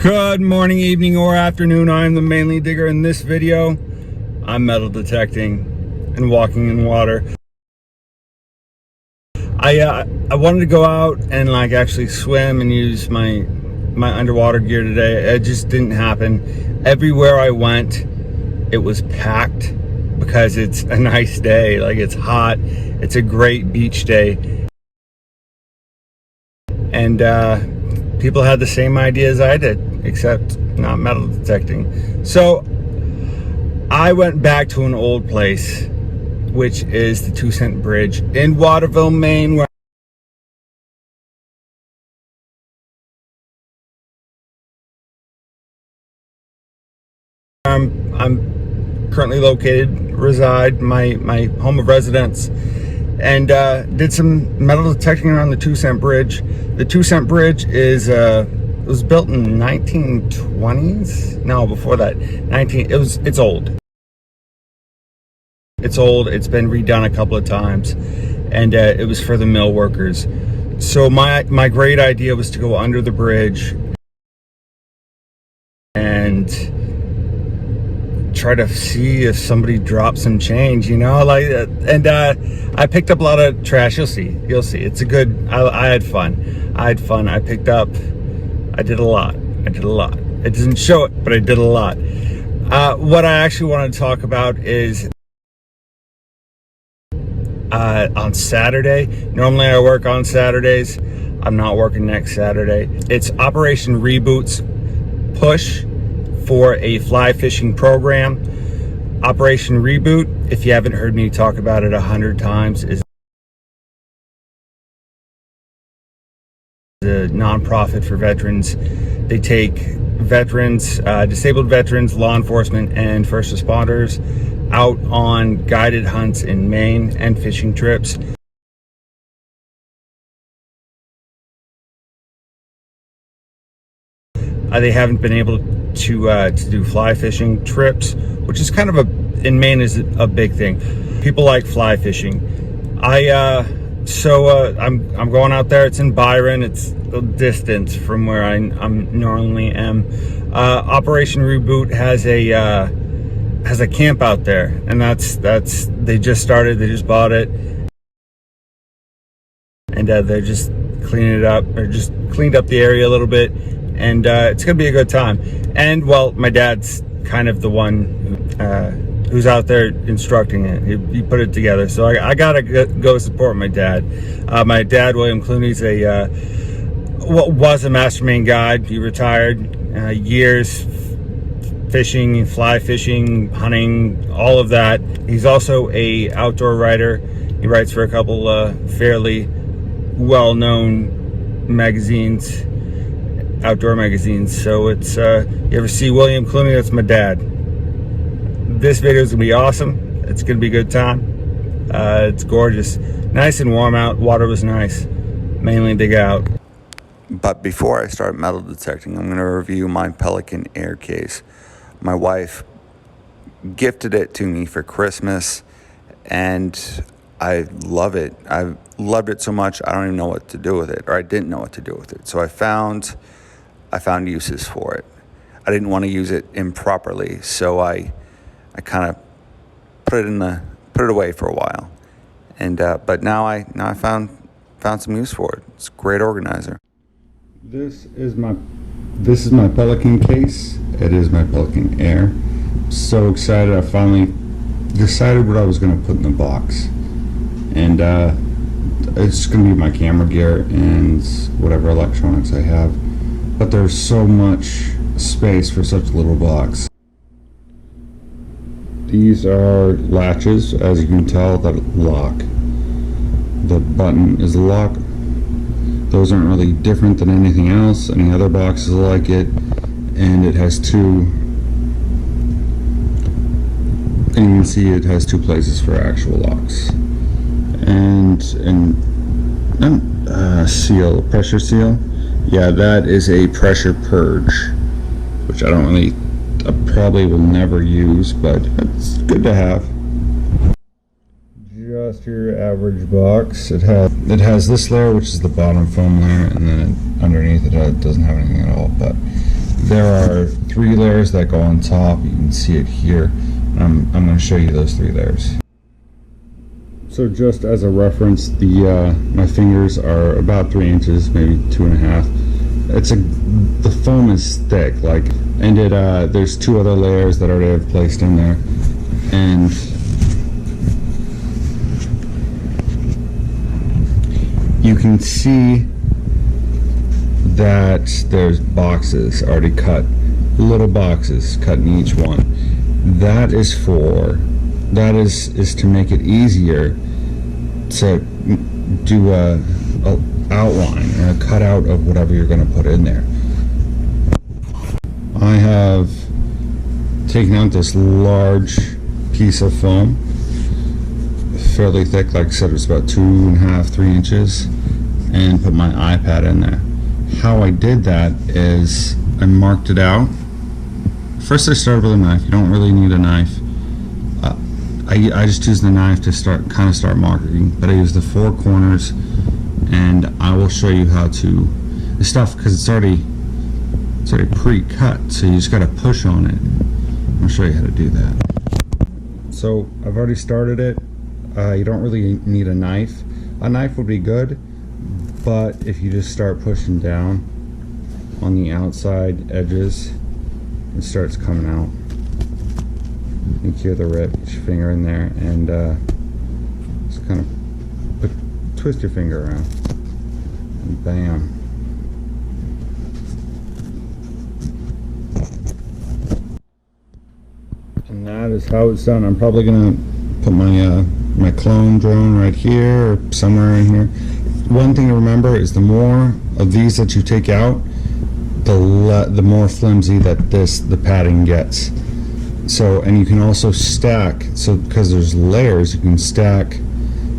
Good morning, evening, or afternoon. I'm the Mainly Digger. In this video, I'm metal detecting and walking in water. I wanted to go out and actually swim and use my underwater gear today. It just didn't happen. Everywhere I went, it was packed because it's a nice day. It's hot. It's a great beach day. And people had the same idea as I did, except not metal detecting. So I went back to an old place, which is the 2 Cent Bridge in Waterville, Maine, where I'm currently reside, my home of residence, and did some metal detecting around the 2 Cent Bridge. The 2 Cent Bridge is it was built in 1920s. No, before that, it's old. It's old. It's been redone a couple of times, and it was for the mill workers. So my great idea was to go under the bridge and try to see if somebody dropped some change, and I picked up a lot of trash. You'll see. It's a good. I had fun. I did a lot. It doesn't show it, but I did a lot. What I actually want to talk about is on Saturday. Normally I work on Saturdays. I'm not working next Saturday. It's Operation ReBoot's push for a fly fishing program. Operation ReBoot, if you haven't heard me talk about it 100 times, is a nonprofit for veterans. They take veterans, disabled veterans, law enforcement, and first responders out on guided hunts in Maine and fishing trips. They haven't been able to do fly fishing trips, which is kind of in Maine is a big thing. People like fly fishing. I'm going out there. It's in Byron. It's a distance from where I'm normally am. Operation ReBoot has a camp out there, and they just started. They just bought it, and they're just cleaning it up. They're just cleaned up the area a little bit, and it's gonna be a good time. And well, my dad's kind of the one who's out there instructing it. He put it together, so I gotta go support my dad. My dad, William Clooney's was a mastermind guide. He retired, years fishing, fly fishing, hunting, all of that. He's also a outdoor writer. He writes for a couple fairly well-known magazines, outdoor magazines. So it's you ever see William Clooney? That's my dad. This video is gonna be awesome. It's gonna be a good time. It's gorgeous, nice and warm out. Water was nice. Mainly dig out. But before I start metal detecting, I'm gonna review my Pelican Air case. My wife gifted it to me for Christmas, and I love it. I've loved it so much I don't even know what to do with it, or I didn't know what to do with it. So I found uses for it. I didn't want to use it improperly, so I kind of put it away for a while, and but now I found some use for it. It's a great organizer. This is my Pelican case. It is my Pelican Air. So excited! I finally decided what I was going to put in the box, and it's going to be my camera gear and whatever electronics I have. But there's so much space for such a little box. These are latches, as you can tell, that lock. The button is a lock. Those aren't really different than anything else, any other boxes like it. And it has two, and you can see it has 2 places for actual locks. And seal, pressure seal. Yeah, that is a pressure purge, which I probably will never use, but it's good to have. Just your average box. It has this layer, which is the bottom foam layer, and then underneath it doesn't have anything at all. But there are 3 layers that go on top. You can see it here. I'm going to show you those 3 layers. So just as a reference, my fingers are about 3 inches, maybe 2.5. The foam is thick, and there's 2 other layers that I already have placed in there, and you can see that there's boxes already cut, little boxes cut in each one. That is to make it easier to do a outline or a cutout of whatever you're going to put in there. I have taken out this large piece of foam, fairly thick, like I said, it's about 2.5, 3 inches, and put my iPad in there. How I did that is I marked it out. First I started with a knife. You don't really need a knife. I just use the knife to start marking, but I use the 4 corners, and I will show you how to the stuff, because it's already pre-cut, so you just got to push on it. I'll show you how to do that. So I've already started it. You don't really need a knife. A knife would be good, but if you just start pushing down on the outside edges, it starts coming out. You can hear the rip. Put your finger in there and just kind of twist your finger around, and bam. And that is how it's done. I'm probably gonna put my clone drone right here or somewhere in here. One thing to remember is the more of these that you take out, the more flimsy that the padding gets. So, and you can also stack, so because there's layers, you can stack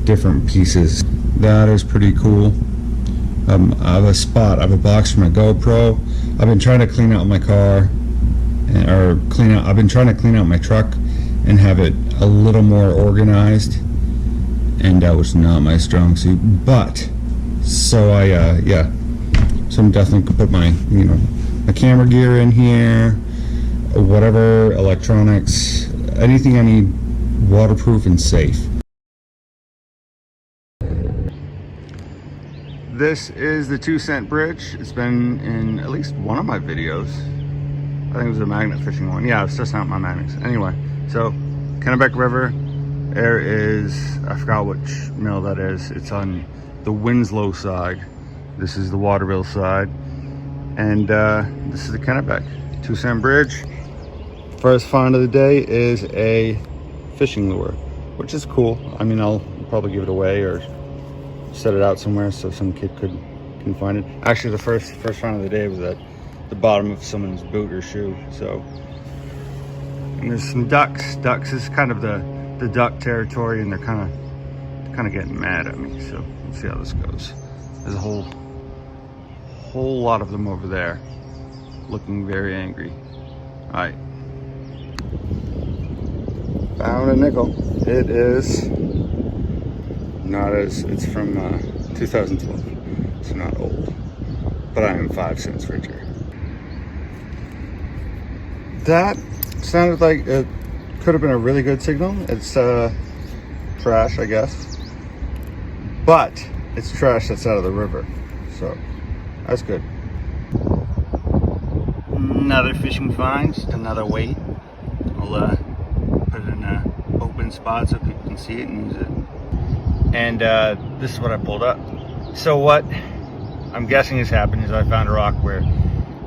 different pieces. That is pretty cool. I have a box for my GoPro. I've been trying to clean out my car, I've been trying to clean out my truck and have it a little more organized, and that was not my strong suit. But so so I'm definitely gonna put my my camera gear in here, whatever electronics, anything I need waterproof and safe. This is the 2 cent bridge. It's been in at least one of my videos. I think it was a magnet fishing one. Yeah, it's just not my magnets. Anyway, so Kennebec River. There is, I forgot which mill that is. It's on the Winslow side. This is the Waterville side. And this is the Kennebec 2 cent bridge. First find of the day is a fishing lure, which is cool. I mean, I'll probably give it away or set it out somewhere so some kid can find it. Actually, the first find of the day was at the bottom of someone's boot or shoe. So, and there's some ducks. Ducks is kind of the duck territory, and they're kind of getting mad at me. So we'll see how this goes. There's a whole lot of them over there, looking very angry. All right. Found a nickel. It is it's from 2012. It's not old, but I am 5 cents richer. That sounded like it could have been a really good signal. It's trash, I guess, but it's trash that's out of the river, so that's good. Another fishing find, just another weight. I'll put it in an open spot so people can see it and use it. And this is what I pulled up. So what I'm guessing has happened is I found a rock where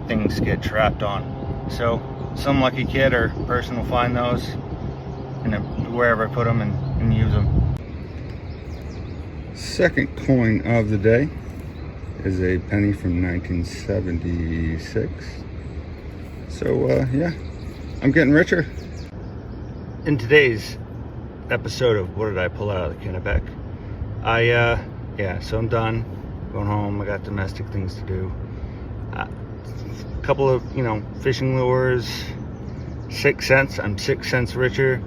things get trapped on. So some lucky kid or person will find those wherever I put them and use them. Second coin of the day is a penny from 1976. So yeah, I'm getting richer. In today's episode of What Did I Pull Out of the Kennebec, so I'm done going home. I got domestic things to do. A couple of fishing lures, 6 cents. I'm 6 cents richer,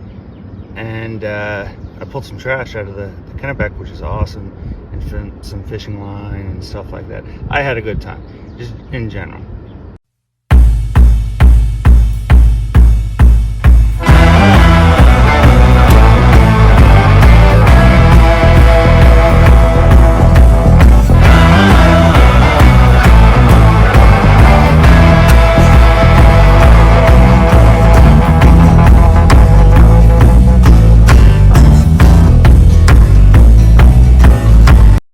and I pulled some trash out of the Kennebec, which is awesome, and some fishing line and stuff like that. I had a good time, just in general.